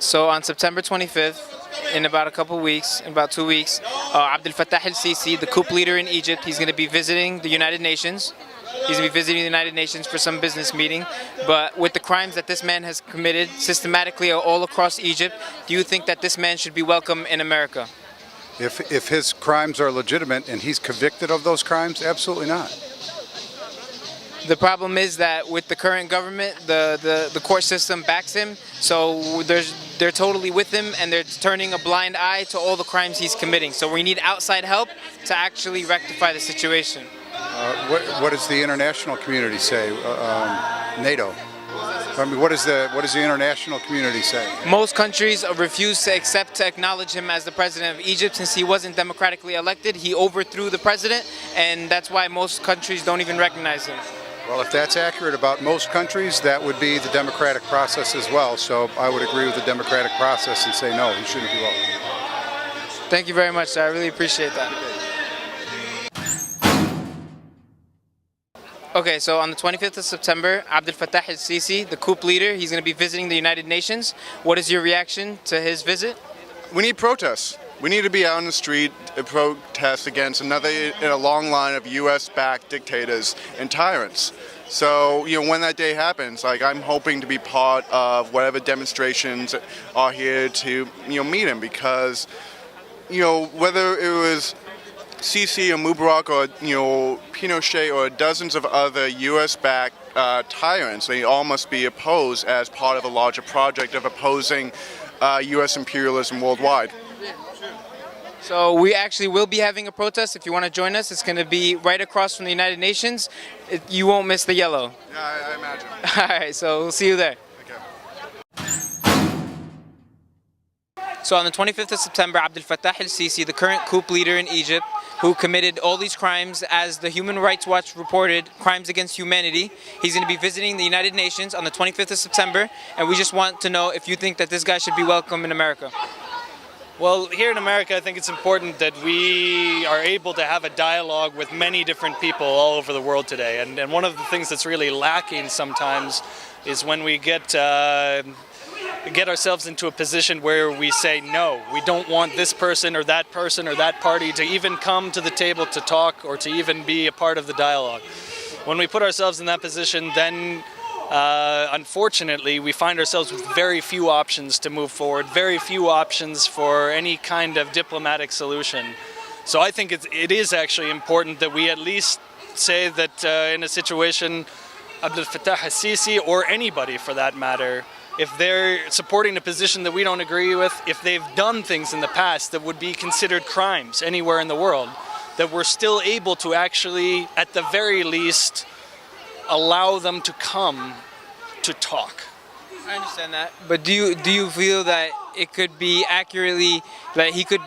So on September 25th, in about a couple weeks, in about 2 weeks, Abdel Fattah el-Sisi, the coup leader in Egypt, he's going to be visiting the United Nations. He's going to be visiting the United Nations for some business meeting. But with the crimes that this man has committed systematically all across Egypt, do you think that this man should be welcome in America? If his crimes are legitimate and he's convicted of those crimes, absolutely not. The problem is that with the current government, the court system backs him, so they're totally with him and they're turning a blind eye to all the crimes he's committing. So we need outside help to actually rectify the situation. What does the international community say? NATO. I mean, what does the international community say? Most countries refuse to acknowledge him as the president of Egypt since he wasn't democratically elected. He overthrew the president, and that's why most countries don't even recognize him. Well, if that's accurate about most countries, that would be the democratic process as well. So I would agree with the democratic process and say no, he shouldn't be welcome. Thank you very much, sir. I really appreciate that. Okay, so on the 25th of September, Abdel Fattah el-Sisi, the coup leader, he's going to be visiting the United Nations. What is your reaction to his visit? We need protests. We need to be out in the street and protest against another in a long line of U.S.-backed dictators and tyrants. So, when that day happens, I'm hoping to be part of whatever demonstrations are here to, meet him because, whether it was Sisi or Mubarak or, Pinochet or dozens of other U.S.-backed tyrants, they all must be opposed as part of a larger project of opposing U.S. imperialism worldwide. So we actually will be having a protest. If you want to join us, it's going to be right across from the United Nations. You won't miss the yellow. Yeah, I imagine. All right, so we'll see you there. Okay. So on the 25th of September, Abdel Fattah el-Sisi, the current coup leader in Egypt, who committed all these crimes, as the Human Rights Watch reported, crimes against humanity, he's going to be visiting the United Nations on the 25th of September, and we just want to know if you think that this guy should be welcome in America. Well, here in America, I think it's important that we are able to have a dialogue with many different people all over the world today. And one of the things that's really lacking sometimes is when we get ourselves into a position where we say, no, we don't want this person or that party to even come to the table to talk or to even be a part of the dialogue. When we put ourselves in that position, then unfortunately, we find ourselves with very few options to move forward, very few options for any kind of diplomatic solution. So I think it is actually important that we at least say that in a situation, Abdel Fattah el-Sisi, or anybody for that matter, if they're supporting a position that we don't agree with, if they've done things in the past that would be considered crimes anywhere in the world, that we're still able to actually, at the very least, allow them to come to talk. I understand that, but do you feel that it could be accurately that he could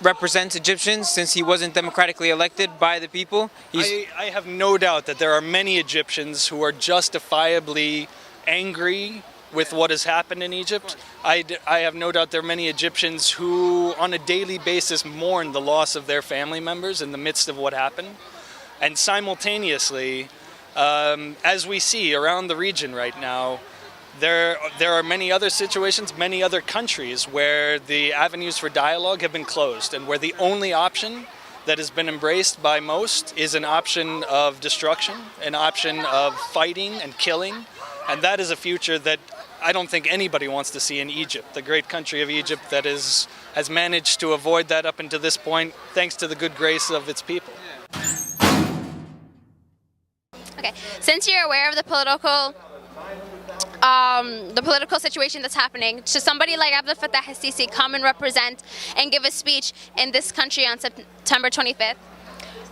represent Egyptians since he wasn't democratically elected by the people? I have no doubt that there are many Egyptians who are justifiably angry with what has happened in Egypt. I have no doubt there are many Egyptians who on a daily basis mourn the loss of their family members in the midst of what happened. And simultaneously, as we see around the region right now, there are many other situations, many other countries where the avenues for dialogue have been closed and where the only option that has been embraced by most is an option of destruction, an option of fighting and killing. And that is a future that I don't think anybody wants to see in Egypt, the great country of Egypt that has managed to avoid that up until this point thanks to the good grace of its people. Okay, since you're aware of the political situation that's happening, should somebody like Abdel Fattah el-Sisi come and represent and give a speech in this country on September 25th?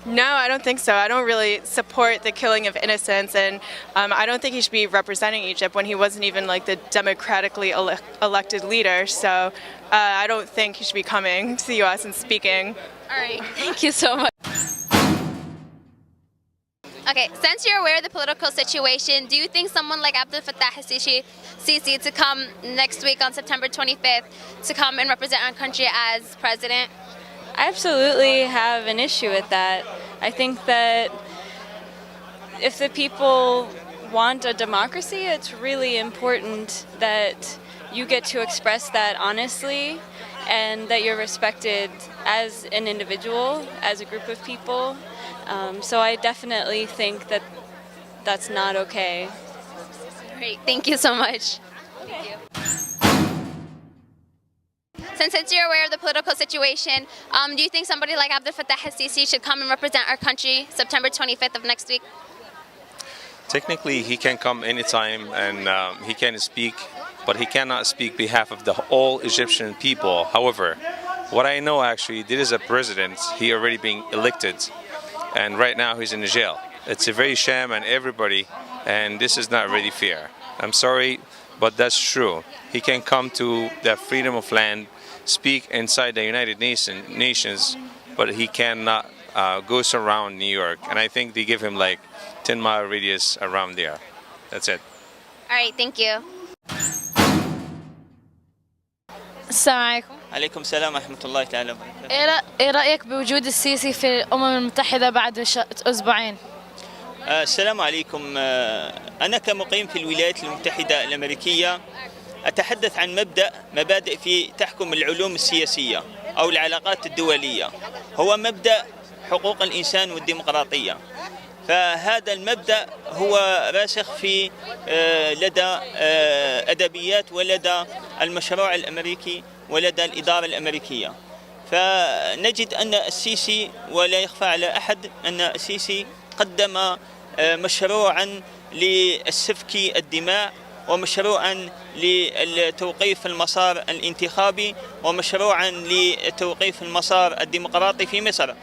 No, I don't think so. I don't really support the killing of innocents, and I don't think he should be representing Egypt when he wasn't even like the democratically elected leader. So I don't think he should be coming to the U.S. and speaking. All right, thank you so much. Okay, since you're aware of the political situation, do you think someone like Abdel Fattah el-Sisi to come next week on September 25th to come and represent our country as president? I absolutely have an issue with that. I think that if the people want a democracy, it's really important that you get to express that honestly and that you're respected as an individual, as a group of people. So I definitely think that that's not okay. Great, thank you so much. Thank you. Since you're aware of the political situation, do you think somebody like Abdel Fattah al-Sisi should come and represent our country September 25th of next week? Technically, he can come anytime and he can speak, but he cannot speak behalf of the all Egyptian people. However, what I know actually, there is a president, he already being elected, and right now he's in jail. It's a very sham and everybody, and this is not really fair. I'm sorry, but that's true. He can come to the freedom of land, speak inside the United Nations, but he cannot go around New York. And I think they give him like 10-mile radius around there. That's it. All right, thank you. السلام عليكم. عليكم السلام ورحمة الله تعالى وبركاته. إيه رأيك بوجود السيسي في الأمم المتحدة بعد أسبوعين؟ السلام عليكم. أنا كمقيم في الولايات المتحدة الأمريكية أتحدث عن مبادئ في تحكم العلوم السياسية أو العلاقات الدولية، هو مبدأ حقوق الإنسان والديمقراطية. فهذا المبدأ هو راسخ في لدى أدبيات ولدى المشروع الأمريكي ولدى الإدارة الأمريكية. فنجد أن السيسي، ولا يخفى على أحد أن السيسي قدم مشروعا للسفك الدماء، ومشروعا لتوقيف المسار الانتخابي، ومشروعا لتوقيف المسار الديمقراطي في مصر،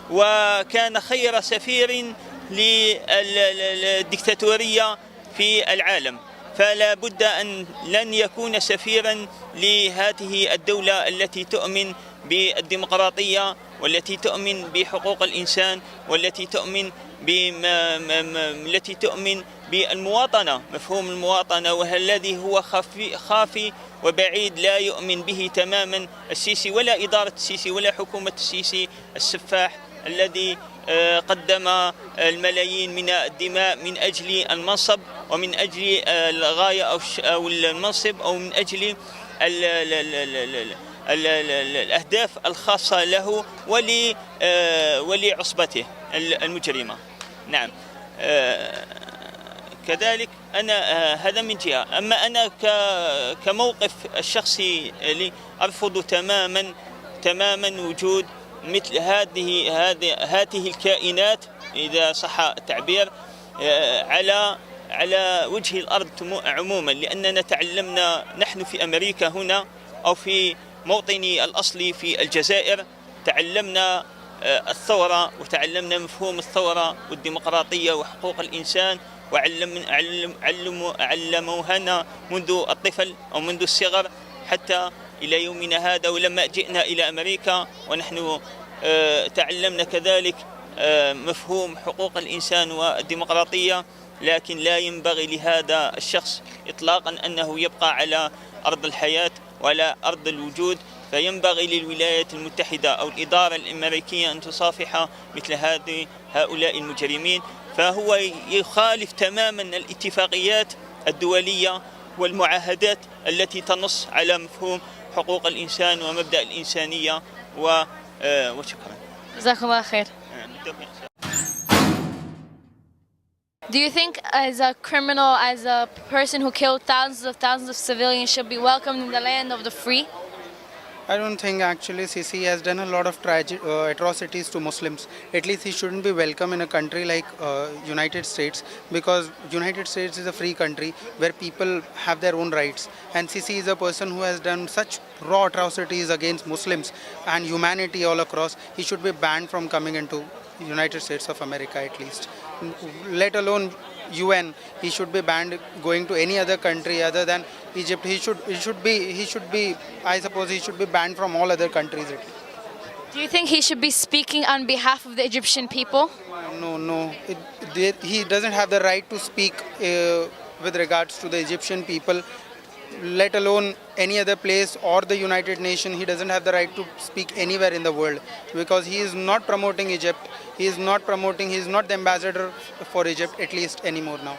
وكان خير سفير للديكتاتورية في العالم. فلا بد أن لن يكون سفيرا لهذه الدولة التي تؤمن بالديمقراطية، والتي تؤمن بحقوق الإنسان، والتي تؤمن بالمواطنة، مفهوم المواطنة، والذي هو خافي وبعيد لا يؤمن به تماما السيسي ولا إدارة السيسي ولا حكومة السيسي السفاح الذي قدم الملايين من الدماء من أجل المنصب، ومن أجل الغاية أو المنصب، أو من أجل الأهداف الخاصة له ولعصبته المجرمة. نعم. كذلك أنا هذا من جهة. أما أنا كموقف الشخصي أرفض تماما وجود مثل هذه الكائنات، إذا صح التعبير، على وجه الأرض عموما، لأننا تعلمنا نحن في أمريكا هنا، أو في موطني الأصلي في الجزائر، تعلمنا الثورة، وتعلمنا مفهوم الثورة والديمقراطية وحقوق الإنسان، علموهنا منذ الطفل أو منذ الصغر حتى إلى يومنا هذا. ولما جئنا إلى أمريكا ونحن تعلمنا كذلك مفهوم حقوق الإنسان والديمقراطية، لكن لا ينبغي لهذا الشخص إطلاقا أنه يبقى على أرض الحياة ولا أرض الوجود. فينبغي للولايات المتحدة أو الإدارة الأمريكية أن تصافح مثل هؤلاء المجرمين. فهو يخالف تماما الاتفاقيات الدولية والمعاهدات التي تنص على مفهوم حقوق الإنسان ومبدأ الإنسانية. وشكرا. جزاكم الله خير. Do you think as a criminal, as a person who killed thousands of civilians should be welcomed in the land of the free? I don't think actually Sisi has done a lot of atrocities to Muslims. At least he shouldn't be welcome in a country like United States, because United States is a free country where people have their own rights. And Sisi is a person who has done such raw atrocities against Muslims and humanity all across. He should be banned from coming into United States of America at least. Let alone UN, he should be banned going to any other country other than Egypt. He should be I suppose he should be banned from all other countries. Do you think he should be speaking on behalf of the Egyptian people? No. He doesn't have the right to speak with regards to the Egyptian people, let alone any other place or the United Nations. He doesn't have the right to speak anywhere in the world, because he is not promoting Egypt. He is not the ambassador for Egypt, at least anymore now.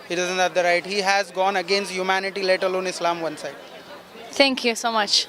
He doesn't have the right. He has gone against humanity, let alone Islam one side. Thank you so much.